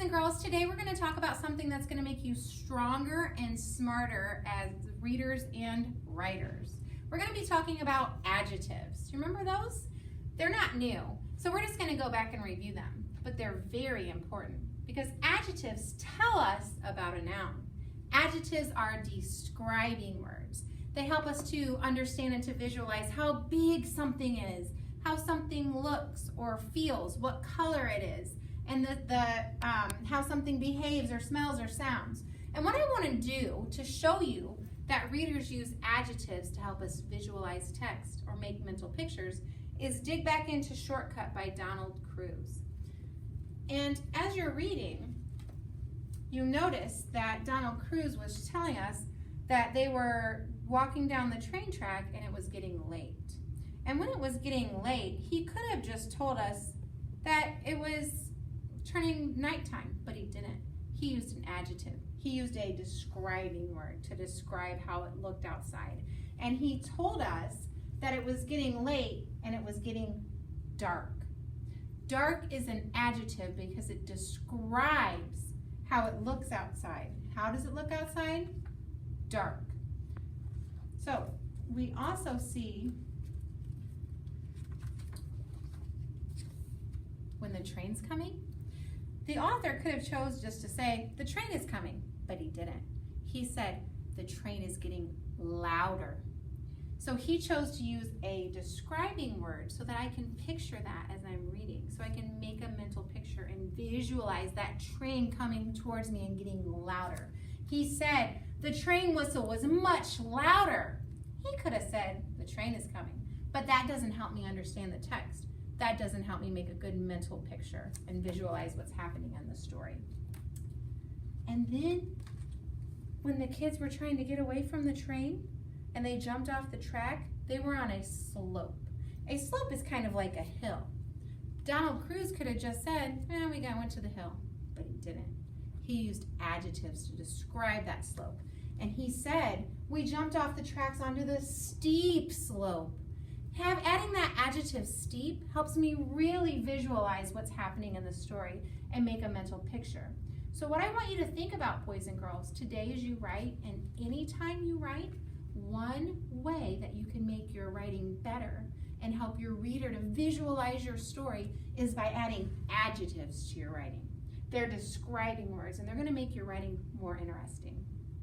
and girls, today we're going to talk about something that's going to make you stronger and smarter as readers and writers. We're going to be talking about adjectives. Do you remember those? They're not new, so we're just going to go back and review them, but they're very important because adjectives tell us about a noun. Adjectives are describing words. They help us to understand and to visualize how big something is, how something looks or feels, what color it is, and how something behaves or smells or sounds. And what I want to do to show you that readers use adjectives to help us visualize text or make mental pictures is dig back into Shortcut by Donald Cruz. And as you're reading, you notice that Donald Cruz was telling us that they were walking down the train track and it was getting late. And when it was getting late, he could have just told us that it was turning nighttime, but he didn't. He used an adjective. He used a describing word to describe how it looked outside. And he told us that it was getting late and it was getting dark. Dark is an adjective because it describes how it looks outside. How does it look outside? Dark. So we also see when the train's coming. The author could have chose just to say, the train is coming, but he didn't. He said, the train is getting louder. So he chose to use a describing word so that I can picture that as I'm reading, so I can make a mental picture and visualize that train coming towards me and getting louder. He said, the train whistle was much louder. He could have said, the train is coming, but that doesn't help me understand the text. That doesn't help me make a good mental picture and visualize what's happening in the story. And then when the kids were trying to get away from the train and they jumped off the track, they were on a slope. A slope is kind of like a hill. Donald Cruz could have just said, we went to the hill, but he didn't. He used adjectives to describe that slope. And he said, we jumped off the tracks onto the steep slope. Adding that adjective steep helps me really visualize what's happening in the story and make a mental picture. So what I want you to think about, boys and girls, today as you write, and anytime you write, one way that you can make your writing better and help your reader to visualize your story is by adding adjectives to your writing. They're describing words and they're going to make your writing more interesting.